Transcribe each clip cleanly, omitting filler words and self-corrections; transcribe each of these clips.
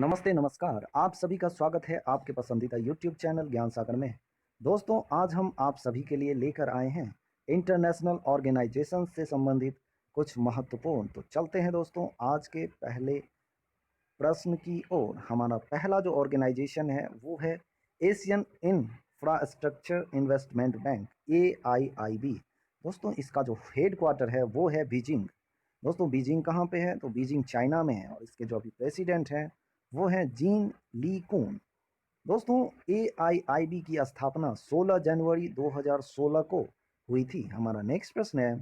नमस्ते, नमस्कार। आप सभी का स्वागत है आपके पसंदीदा यूट्यूब चैनल ज्ञान सागर में। दोस्तों, आज हम आप सभी के लिए लेकर आए हैं इंटरनेशनल ऑर्गेनाइजेशन से संबंधित कुछ महत्वपूर्ण। तो चलते हैं दोस्तों आज के पहले प्रश्न की ओर। हमारा पहला जो ऑर्गेनाइजेशन है वो है Asian infrastructure investment bank, AIIB। दोस्तों, इसका जो हेड क्वार्टर है वो है बीजिंग। दोस्तों, बीजिंग कहाँ पे है? तो बीजिंग चाइना में है और इसके जो अभी प्रेसिडेंट हैं वो है जीन ली कून। दोस्तों, AIIB की स्थापना 16 जनवरी 2016 को हुई थी। हमारा नेक्स्ट प्रश्न है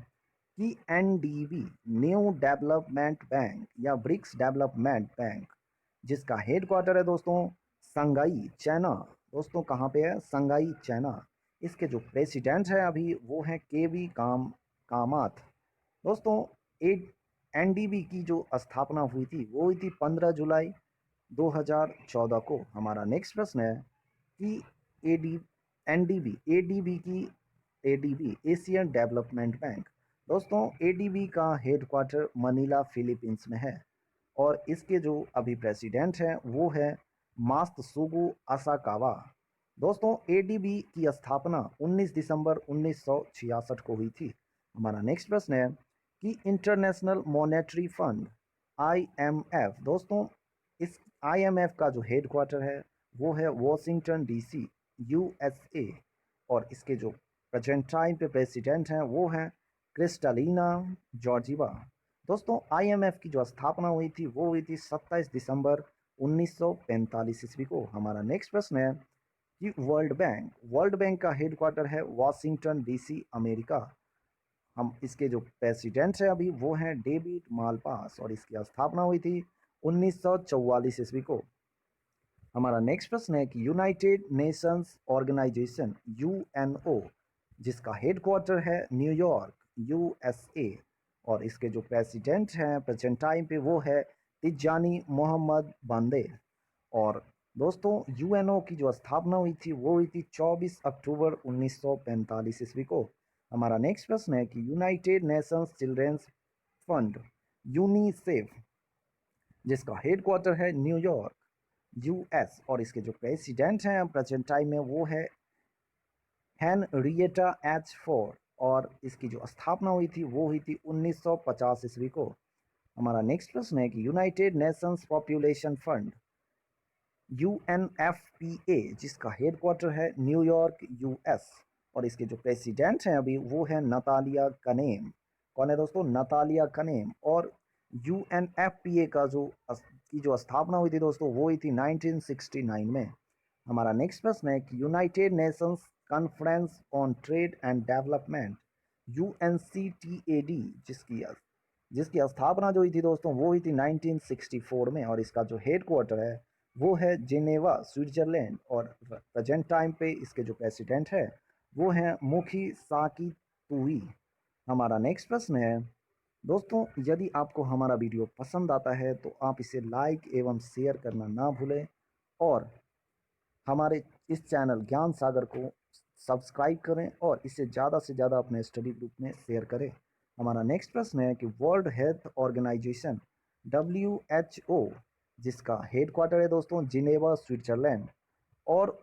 कि NDB, न्यू डेवलपमेंट बैंक या ब्रिक्स डेवलपमेंट बैंक, जिसका हेड क्वार्टर है दोस्तों संगाई, चाइना। दोस्तों, कहाँ पे है? संगाई, चाइना। इसके जो प्रेसिडेंट है अभी वो है केवी कामात। दोस्तों, NDB की जो स्थापना हुई थी वो हुई थी 15 जुलाई 2014 को। हमारा नेक्स्ट प्रश्न है कि एडी एनडीबी एडीबी की एडीबी एशियन डेवलपमेंट बैंक। दोस्तों, एडीबी का हेड क्वार्टर मनीला, फिलीपींस में है और इसके जो अभी प्रेसिडेंट हैं वो है मात्सुगु असाकावा। दोस्तों, एडीबी की स्थापना 19 दिसंबर 1966 को हुई थी। हमारा नेक्स्ट प्रश्न है कि इंटरनेशनल मॉनेटरी फंड, IMF। दोस्तों, इस IMF का जो हेड क्वार्टर है वो है वॉशिंगटन DC, USA और इसके जो प्रेजेंट टाइम पे प्रेसिडेंट हैं वो हैं क्रिस्टालिना जॉर्जिवा। दोस्तों, IMF की जो स्थापना हुई थी वो हुई थी 27 दिसंबर 1945 ईस्वी को। हमारा नेक्स्ट प्रश्न है कि वर्ल्ड बैंक का हेड क्वार्टर है वॉशिंगटन DC, अमेरिका। हम इसके जो प्रेसिडेंट है अभी वो हैं डेविड मालपास और इसकी स्थापना हुई थी 1944 ईस्वी को। हमारा नेक्स्ट प्रश्न है कि यूनाइटेड नेशंस ऑर्गेनाइजेशन, UNO, जिसका हेड क्वार्टर है न्यूयॉर्क, USA और इसके जो प्रेसिडेंट हैं प्रेजेंट टाइम पे वो है तिजानी मोहम्मद बांदे। और दोस्तों, UNO की जो स्थापना हुई थी वो हुई थी 24 अक्टूबर 1945 ईस्वी को। हमारा नेक्स्ट प्रश्न है कि United Nations Children's Fund, UNICEF, जिसका हेड क्वार्टर है न्यूयॉर्क, US और इसके जो प्रेसिडेंट हैं प्रेजेंट टाइम में वो है हेनरिएटा H. फोर्ड और इसकी जो स्थापना हुई थी वो हुई थी 1950 ईस्वी को। हमारा नेक्स्ट प्रश्न है कि United Nations population fund, UNFPA, जिसका हेड क्वार्टर है न्यूयॉर्क, US और इसके जो प्रेसिडेंट हैं अभी वो है नतालिया कनेम। कौन है दोस्तों? Natalia Kanem. और UNFPA का जो स्थापना हुई थी दोस्तों वो हुई थी 1969 में। हमारा नेक्स्ट प्रश्न है कि United Nations conference on trade and development, UNCTAD, जिसकी स्थापना जो हुई थी दोस्तों वो हुई थी 1964 में और इसका जो हेड क्वार्टर है वो है जिनेवा, स्विट्जरलैंड और प्रेजेंट टाइम पे इसके जो प्रेसिडेंट है वो हैं मुखी साकी तुई। हमारा नेक्स्ट प्रश्न है दोस्तों, यदि आपको हमारा वीडियो पसंद आता है तो आप इसे लाइक एवं शेयर करना ना भूलें और हमारे इस चैनल ज्ञान सागर को सब्सक्राइब करें और इसे ज़्यादा से ज़्यादा अपने स्टडी ग्रुप में शेयर करें। हमारा नेक्स्ट प्रश्न है कि वर्ल्ड हेल्थ ऑर्गेनाइजेशन, WHO, जिसका हेड क्वार्टर है दोस्तों जिनेवा, स्विट्जरलैंड और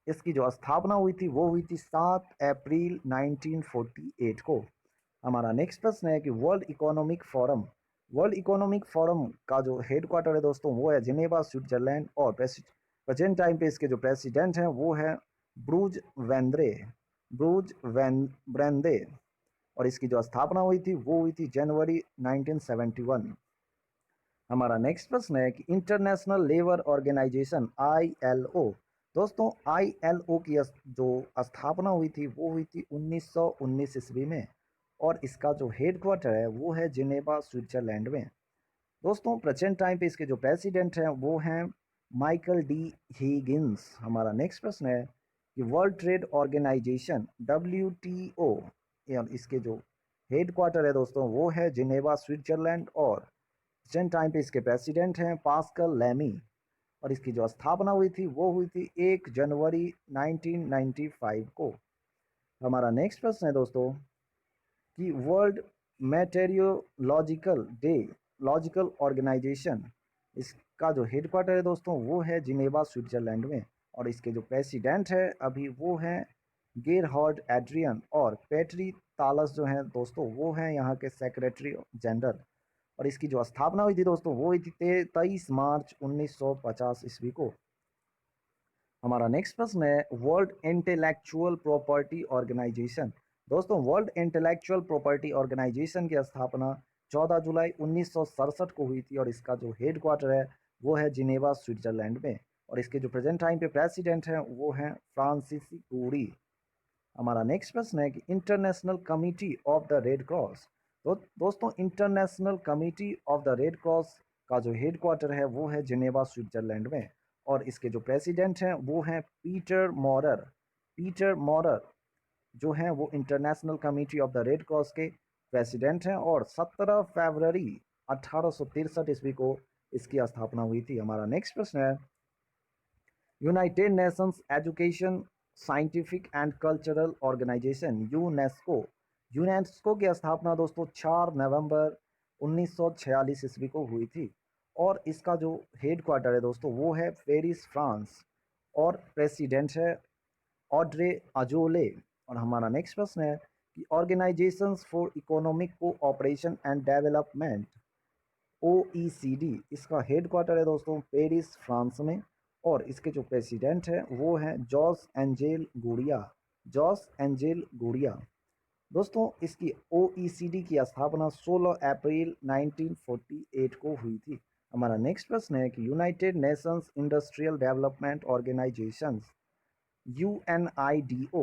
इसकी जो स्थापना हुई थी वो हुई थी 7 अप्रैल 1948 को। हमारा नेक्स्ट प्रश्न है कि वर्ल्ड इकोनॉमिक फोरम का जो हेड क्वार्टर है दोस्तों वो है जिनेवा, स्विट्जरलैंड और प्रेजेंट टाइम पे इसके जो प्रेसिडेंट हैं वो है ब्रूज ब्रेंदे और इसकी जो स्थापना हुई थी वो हुई थी जनवरी 1971। हमारा नेक्स्ट प्रश्न है कि इंटरनेशनल लेबर ऑर्गेनाइजेशन, ILO। दोस्तों, ILO की जो स्थापना हुई थी वो हुई थी 1919 ईस्वी में और इसका जो हेड क्वार्टर है वो है जिनेवा, स्विट्जरलैंड में। दोस्तों, प्रेजेंट टाइम पे इसके जो प्रेसिडेंट हैं वो हैं माइकल D. हिगिंस। हमारा नेक्स्ट प्रश्न है कि वर्ल्ड ट्रेड ऑर्गेनाइजेशन, WTO, और इसके जो हेड क्वार्टर है दोस्तों वो है जिनेवा, स्विट्जरलैंड और प्रेजेंट टाइम पे इसके प्रेसिडेंट हैं पास्कल लैमी और इसकी जो स्थापना हुई थी वो हुई थी 1 जनवरी 1995 को। हमारा नेक्स्ट प्रश्न है दोस्तों कि वर्ल्ड मेटेरियोलॉजिकल ऑर्गेनाइजेशन, का जो हेडक्वार्टर है दोस्तों वो है जिनेवा स्विट्जरलैंड में, और इसके जो प्रेसिडेंट है अभी वो है गेरहार्ड एड्रियन, और पेट्री तालस जो हैं दोस्तों वो हैं यहाँ के सेक्रेटरी जनरल। और इसकी जो स्थापना हुई थी दोस्तों वो हुई थी 23 मार्च 1950 ईस्वी को। हमारा नेक्स्ट प्रश्न है वर्ल्ड इंटेलेक्चुअल प्रॉपर्टी ऑर्गेनाइजेशन। दोस्तों वर्ल्ड इंटेलेक्चुअल प्रॉपर्टी ऑर्गेनाइजेशन की स्थापना 14 जुलाई 1967 को हुई थी, और इसका जो हेड क्वार्टर है वो है जिनेवा स्विट्जरलैंड में, और इसके जो प्रेजेंट टाइम पे प्रेसिडेंट हैं वो हैं फ्रांसिस गूरी। हमारा नेक्स्ट प्रश्न है कि international committee of the red cross. तो दोस्तों international committee of the red cross का जो हेड क्वार्टर है वो है जिनेवा स्विट्जरलैंड में, और इसके जो प्रेसिडेंट हैं वो हैं पीटर मॉरर। पीटर मॉरर जो हैं वो international committee of the red cross के प्रेसिडेंट हैं, और 17 फरवरी 1863 ईस्वी को इसकी स्थापना हुई थी। हमारा नेक्स्ट प्रश्न है United Nations Education Scientific and Cultural Organisation UNESCO. UNESCO की स्थापना दोस्तों 4 नवंबर 1946 ईस्वी को हुई थी, और इसका जो हेड क्वार्टर है दोस्तों वो है पेरिस फ्रांस, और प्रेसिडेंट है ऑड्रे अजोले। और हमारा नेक्स्ट प्रश्न है कि organisations for economic cooperation and development OECD, इसका हेड क्वार्टर है दोस्तों पेरिस फ्रांस में, और इसके जो प्रेसिडेंट है वो हैं जॉस एंजेल गुड़िया। जॉस एंजेल गुड़िया। दोस्तों इसकी OECD की स्थापना 16 अप्रैल 1948 को हुई थी। हमारा नेक्स्ट प्रश्न है कि United Nations Industrial Development Organisations UNIDO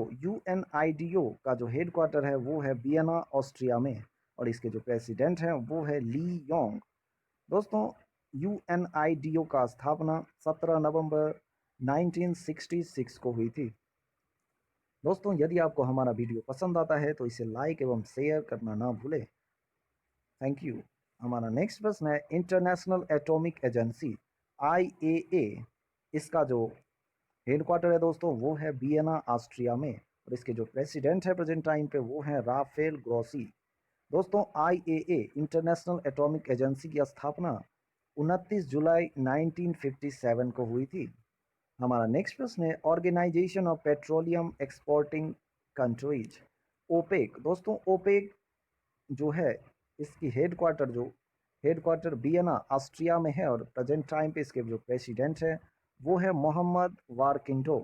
का जो हेड क्वार्टर है वो है वियना ऑस्ट्रिया में, और इसके जो प्रेसिडेंट हैं वो है ली योंग। दोस्तों यूएनआईडीओ का स्थापना 17 नवंबर 1966 को हुई थी। दोस्तों यदि आपको हमारा वीडियो पसंद आता है तो इसे लाइक एवं शेयर करना ना भूलें। Thank you. हमारा नेक्स्ट प्रश्न है इंटरनेशनल एटॉमिक एजेंसी IAEA, इसका जो हेड क्वार्टर है दोस्तों वो है वियना ऑस्ट्रिया में, और इसके जो प्रेसिडेंट है प्रेजेंट टाइम पे वो हैं राफेल ग्रोसी। दोस्तों IAEA इंटरनेशनल एटॉमिक एजेंसी की स्थापना 29 जुलाई 1957 को हुई थी। हमारा नेक्स्ट प्रश्न है Organisation of Petroleum Exporting Countries OPEC. दोस्तों ओपेक जो है इसकी हेड क्वार्टर वियना ऑस्ट्रिया में है, और प्रेजेंट टाइम पे इसके जो प्रेसिडेंट है वो है मोहम्मद वारकिंडो।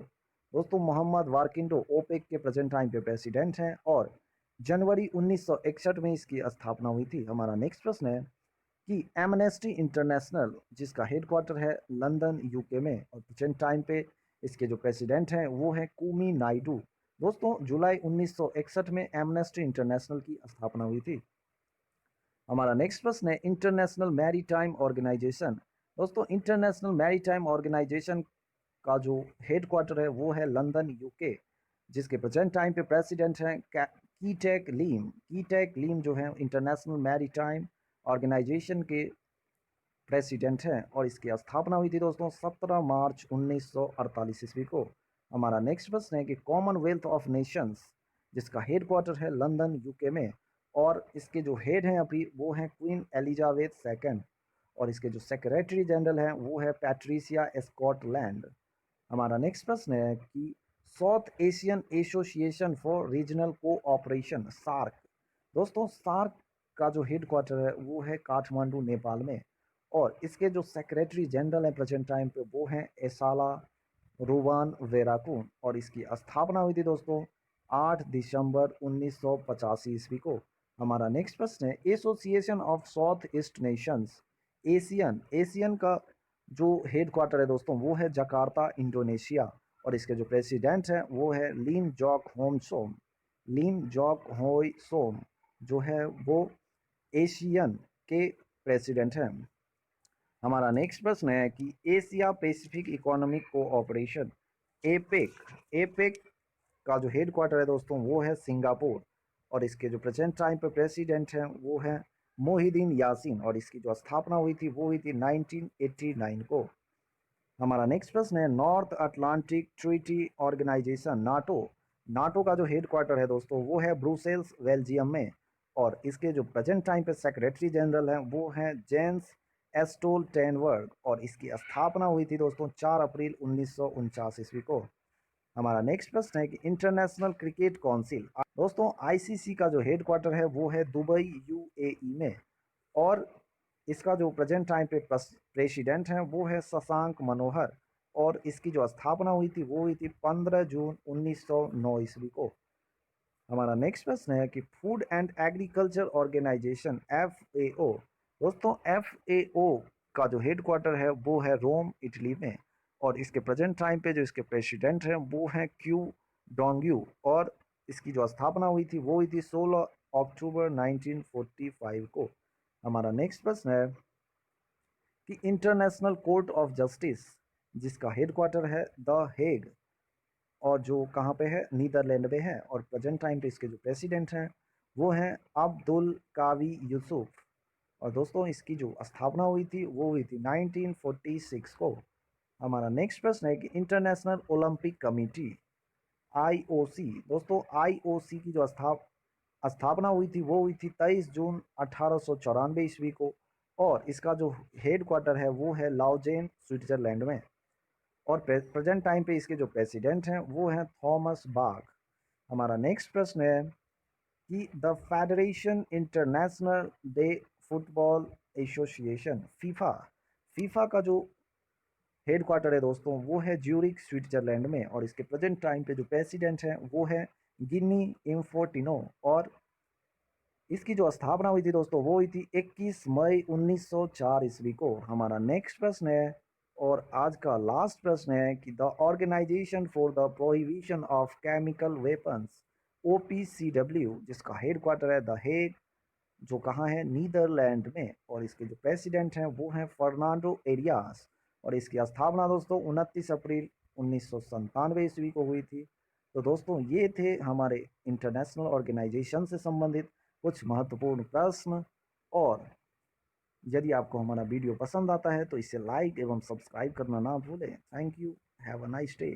दोस्तों मोहम्मद वारकिंडो ओपेक के प्रेजेंट टाइम पे प्रेसिडेंट हैं, और जनवरी 1961 में इसकी स्थापना हुई थी। हमारा नेक्स्ट प्रश्न है कि एमनेस्टी इंटरनेशनल जिसका हेड क्वार्टर है लंदन UK में, और प्रेजेंट टाइम पे इसके जो प्रेसिडेंट हैं वो हैं कुमी नायडू। दोस्तों जुलाई 1961 में एमनेस्टी इंटरनेशनल की स्थापना हुई थी। हमारा नेक्स्ट प्रश्न है इंटरनेशनल मैरीटाइम ऑर्गेनाइजेशन। दोस्तों इंटरनेशनल मैरीटाइम ऑर्गेनाइजेशन का जो हेड क्वार्टर है वो है लंदन UK, जिसके प्रेजेंट टाइम पे प्रेसिडेंट हैं कीटेक लीम। कीटेक लीम जो है इंटरनेशनल मैरीटाइम ऑर्गेनाइजेशन के प्रेसिडेंट हैं, और इसकी स्थापना हुई थी दोस्तों 17 मार्च 1948 ईस्वी को। हमारा नेक्स्ट प्रश्न है कि कॉमनवेल्थ ऑफ नेशंस जिसका हेड क्वार्टर है लंदन UK में, और इसके जो हेड हैं अभी वो हैं क्वीन एलिजाबेथ सेकंड, और इसके जो सेक्रेटरी जनरल हैं वो है पैट्रिसिया स्कॉटलैंड। हमारा नेक्स्ट प्रश्न है कि South Asian Association for Regional Cooperation SAARC. दोस्तों सार्क का जो हेड क्वार्टर है वो है काठमांडू नेपाल में, और इसके जो सेक्रेटरी जनरल हैं प्रेजेंट टाइम पे वो हैं एसाला रूवान वेराकून, और इसकी स्थापना हुई थी दोस्तों 8 दिसंबर 1985 ईस्वी को। हमारा नेक्स्ट प्रश्न है association of south east Nations Asian. Asian का जो हेड क्वार्टर है दोस्तों वो है जकार्ता इंडोनेशिया, और इसके जो प्रेसिडेंट हैं वो है लीन जॉक होम सोम। लीन जॉक होई सोम जो है वो एशियन के प्रेसिडेंट हैं। हमारा नेक्स्ट प्रश्न है कि Asia Pacific economic cooperation APEC का जो हेड क्वार्टर है दोस्तों वो है सिंगापुर, और इसके जो प्रेजेंट टाइम पे प्रेसिडेंट हैं वो है मोहिदीन यासीन, और इसकी जो स्थापना हुई थी वो हुई थी 1989 को। हमारा नेक्स्ट प्रश्न है North Atlantic Treaty Organisation NATO. NATO का जो हेड क्वार्टर है दोस्तों वो है ब्रुसेल्स बेल्जियम में, और इसके जो प्रेजेंट टाइम पे सेक्रेटरी जनरल हैं वो हैं जेंस स्टोल्टेनबर्ग और इसकी स्थापना हुई थी दोस्तों 4 अप्रैल 1949 ईस्वी को। हमारा नेक्स्ट प्रश्न है कि इंटरनेशनल क्रिकेट काउंसिल दोस्तों आईसीसी का जो हेडक्वार्टर है वो है दुबई यूएई में, और इसका जो प्रेजेंट टाइम पे प्रेसिडेंट हैं वो है शशांक मनोहर, और इसकी जो स्थापना हुई थी वो हुई थी 15 जून 1909 ईस्वी को। हमारा नेक्स्ट प्रश्न है कि Food and Agriculture Organisation FAO दोस्तों FAO का जो हेडक्वार्टर है वो है रोम इटली में, और इसके प्रेजेंट टाइम पे जो इसके प्रेसिडेंट हैं वो हैं क्यू डोंग्यू, और इसकी जो स्थापना हुई थी वो हुई थी 16 अक्टूबर 1945 को। हमारा नेक्स्ट प्रश्न है कि इंटरनेशनल कोर्ट ऑफ जस्टिस जिसका हेडक्वार्टर है द हेग, और जो कहाँ पे है नीदरलैंड में है, और प्रेजेंट टाइम पे इसके जो प्रेसिडेंट हैं वो हैं अब्दुल कावी यूसुफ, और दोस्तों इसकी जो स्थापना हुई थी वो हुई थी 1946 को। हमारा नेक्स्ट प्रश्न है कि इंटरनेशनल ओलंपिक कमेटी IOC दोस्तों IOC की जो स्थापना हुई थी वो हुई थी 23 जून 1894 ईस्वी को, और इसका जो हेडक्वार्टर है वो है लाओजेन स्विट्जरलैंड में, और प्रेजेंट टाइम पे इसके जो प्रेसिडेंट हैं वो हैं थॉमस बाग। हमारा नेक्स्ट प्रश्न है कि the federation international day football association FIFA का जो हेडक्वार्टर है दोस्तों वो है ज्यूरिक स्विट्जरलैंड में, और इसके प्रेजेंट टाइम पे जो प्रेसिडेंट हैं वो है गिनी इन्फोर्टिनो, और इसकी जो स्थापना हुई थी दोस्तों वो हुई थी 21 मई 1904 ईस्वी को। हमारा नेक्स्ट प्रश्न है और आज का लास्ट प्रश्न है कि the organisation for the prohibition of chemical weapons OPCW जिसका हेडक्वार्टर है द हेग, जो कहाँ है नीदरलैंड में, और इसके जो प्रेसिडेंट हैं वो हैं फर्नांडो एरियास, और इसकी स्थापना दोस्तों 29 अप्रैल 1997 ईस्वी को हुई थी। तो दोस्तों ये थे हमारे इंटरनेशनल ऑर्गेनाइजेशन से संबंधित कुछ महत्वपूर्ण प्रश्न, और यदि आपको हमारा वीडियो पसंद आता है तो इसे लाइक एवं सब्सक्राइब करना ना भूलें। Thank you, have a nice day.